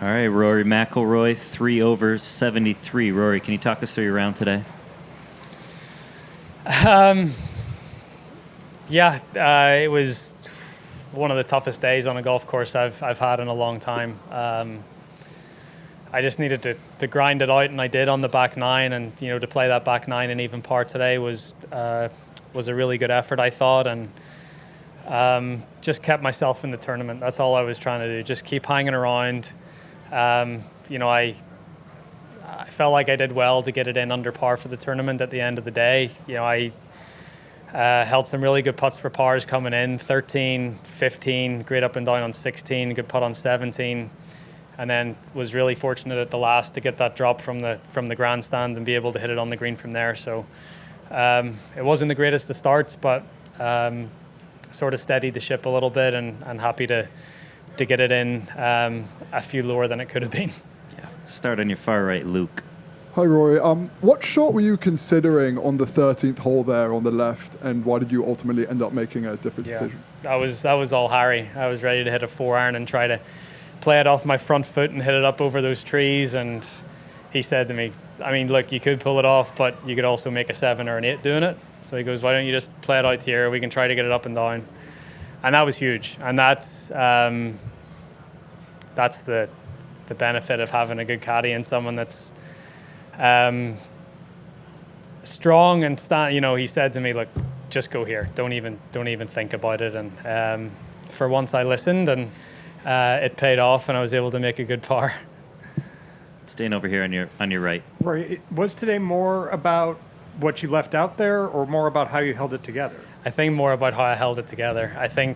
All right, Rory McIlroy, 3 over 73. Rory, can you talk us through your round today? It was one of the toughest days on a golf course I've had in a long time. I just needed to grind it out, and I did on the back nine. And to play that back nine in even par today was a really good effort, I thought, and just kept myself in the tournament. That's all I was trying to do. Just keep hanging around. I felt like I did well to get it in under par for the tournament at the end of the day. I held some really good putts for pars coming in, 13, 15, great up and down on 16, good putt on 17, and then was really fortunate at the last to get that drop from the grandstand and be able to hit it on the green from there. So it wasn't the greatest of starts, but sort of steadied the ship a little bit, and happy to get it in a few lower than it could have been. Yeah. Start on your far right, Luke. Hi, Rory. What shot were you considering on the 13th hole there on the left, and why did you ultimately end up making a different decision? That was all Harry. I was ready to hit a 4-iron and try to play it off my front foot and hit it up over those trees, and he said to me, look, you could pull it off, but you could also make a 7 or an 8 doing it. So he goes, why don't you just play it out here? We can try to get it up and down. And that was huge. And that's the benefit of having a good caddy and someone that's strong and stand. He said to me, look, just go here. Don't even think about it. And for once, I listened, and it paid off, and I was able to make a good par. Staying over here on your right. Rory, was today more about what you left out there, or more about how you held it together? I think more about how I held it together. I think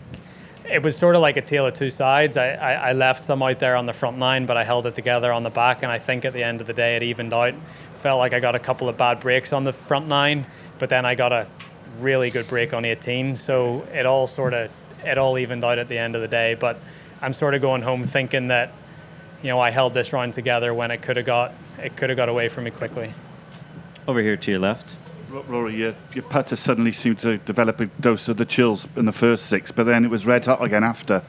it was sort of like a tale of two sides. I left some out there on the front nine, but I held it together on the back, and I think at the end of the day it evened out. Felt like I got a couple of bad breaks on the front nine, but then I got a really good break on 18, so it all evened out at the end of the day. But I'm sort of going home thinking that I held this round together when it could have got away from me quickly. Over here to your left. Rory, your putter suddenly seemed to develop a dose of the chills in the first 6, but then it was red hot again after.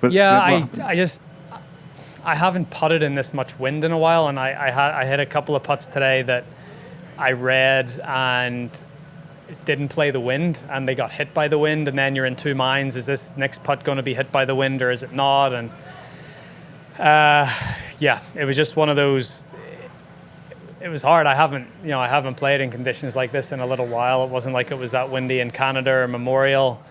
But I haven't putted in this much wind in a while, and I hit a couple of putts today that I read and didn't play the wind, and they got hit by the wind, and then you're in two minds: is this next putt going to be hit by the wind or is it not? And it was just one of those. It was hard. I haven't played in conditions like this in a little while. It wasn't like it was that windy in Canada or Memorial.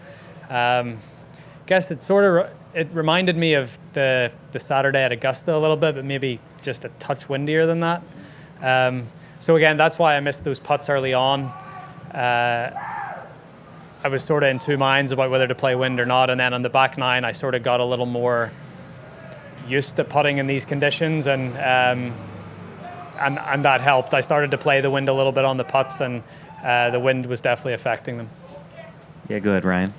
Guess it reminded me of the Saturday at Augusta a little bit, but maybe just a touch windier than that. So again, that's why I missed those putts early on. I was sort of in two minds about whether to play wind or not, and then on the back nine, I sort of got a little more used to putting in these conditions, and that helped. I started to play the wind a little bit on the putts, and the wind was definitely affecting them. Yeah, go ahead, Ryan.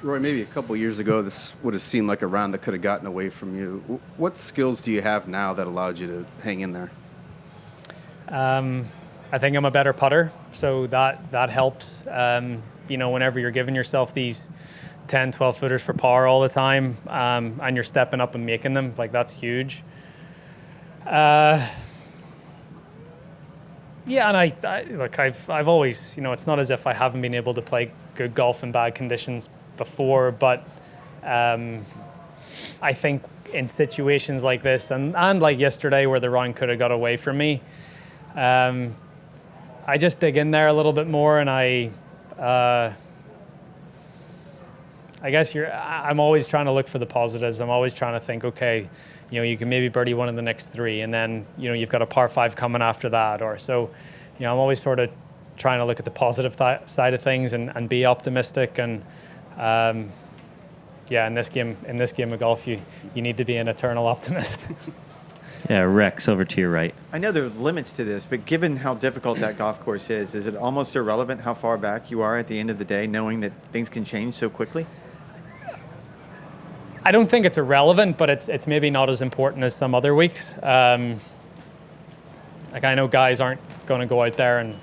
Roy, maybe a couple years ago, this would have seemed like a round that could have gotten away from you. What skills do you have now that allowed you to hang in there? I think I'm a better putter, so that helps. Whenever you're giving yourself these 10, 12 footers for par all the time, and you're stepping up and making them, that's huge. And I've always, it's not as if I haven't been able to play good golf in bad conditions before, but I think in situations like this and like yesterday where the round could have got away from me, I just dig in there a little bit more, and I guess I'm always trying to look for the positives. I'm always trying to think, okay, you can maybe birdie one of the next 3, and then, you've got a par 5 coming after that. Or so, I'm always sort of trying to look at the positive side of things and be optimistic. And in this game of golf, you need to be an eternal optimist. Yeah, Rex, over to your right. I know there are limits to this, but given how difficult that golf course is it almost irrelevant how far back you are at the end of the day, knowing that things can change so quickly? I don't think it's irrelevant, but it's maybe not as important as some other weeks. I know guys aren't going to go out there and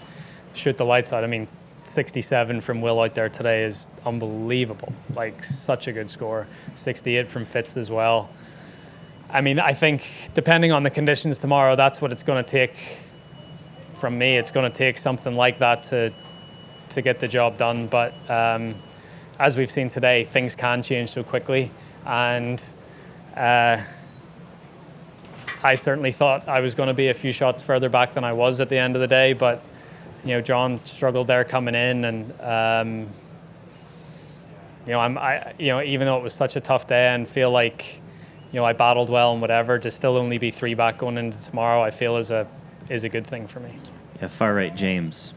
shoot the lights out. 67 from Will out there today is unbelievable. Such a good score. 68 from Fitz as well. I mean, I think depending on the conditions tomorrow, that's what it's going to take from me. It's going to take something like that to get the job done. But as we've seen today, things can change so quickly. And I certainly thought I was going to be a few shots further back than I was at the end of the day. But, John struggled there coming in. And, even though it was such a tough day and feel like, I battled well and whatever, to still only be 3 back going into tomorrow, I feel is a good thing for me. Yeah, far right, James.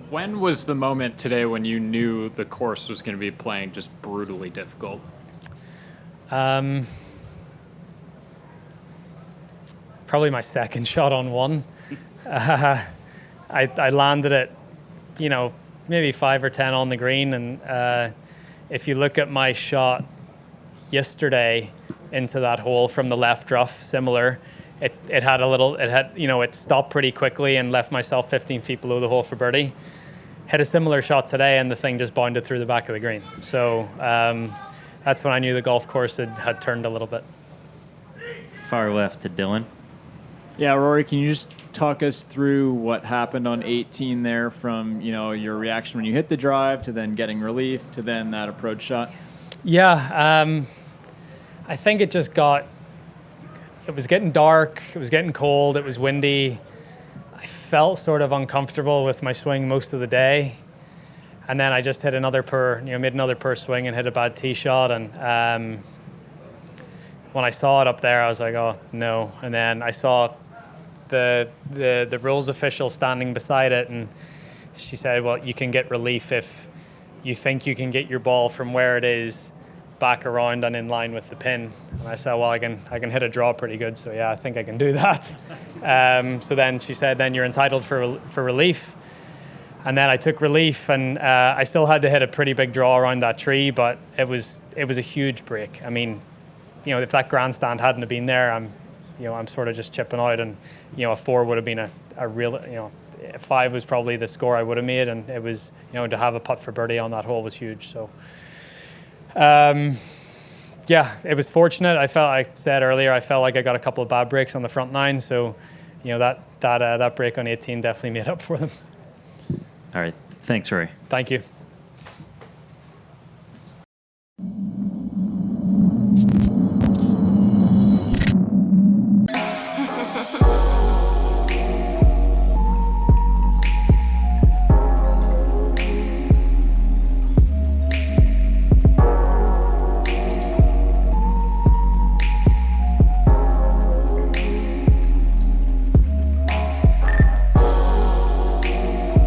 When was the moment today when you knew the course was going to be playing just brutally difficult? Probably my second shot on one. I landed it, maybe 5 or 10 on the green, and if you look at my shot yesterday into that hole from the left rough, similar. It stopped pretty quickly and left myself 15 feet below the hole for birdie. Hit a similar shot today, and the thing just bounded through the back of the green. So that's when I knew the golf course had turned a little bit. Far left to Dylan. Yeah, Rory, can you just talk us through what happened on 18 there from, your reaction when you hit the drive to then getting relief to then that approach shot? Yeah, I think it was getting dark, it was getting cold, it was windy. I felt sort of uncomfortable with my swing most of the day. And then I just hit another made another poor swing and hit a bad tee shot. And when I saw it up there, I was like, oh, no. And then I saw the rules official standing beside it, and she said, well, you can get relief if you think you can get your ball from where it is back around and in line with the pin. And I said, well, I can hit a draw pretty good, so yeah, I think I can do that. So then she said, then you're entitled for relief. And then I took relief, and I still had to hit a pretty big draw around that tree, but it was a huge break. I mean, if that grandstand hadn't have been there, I'm sort of just chipping out, and a 4 would have been a real, 5 was probably the score I would have made, and it was, to have a putt for birdie on that hole was huge. So. Yeah, it was fortunate. I said earlier, I felt like I got a couple of bad breaks on the front 9, so that break on 18 definitely made up for them. All right. Thanks, Rory. Thank you.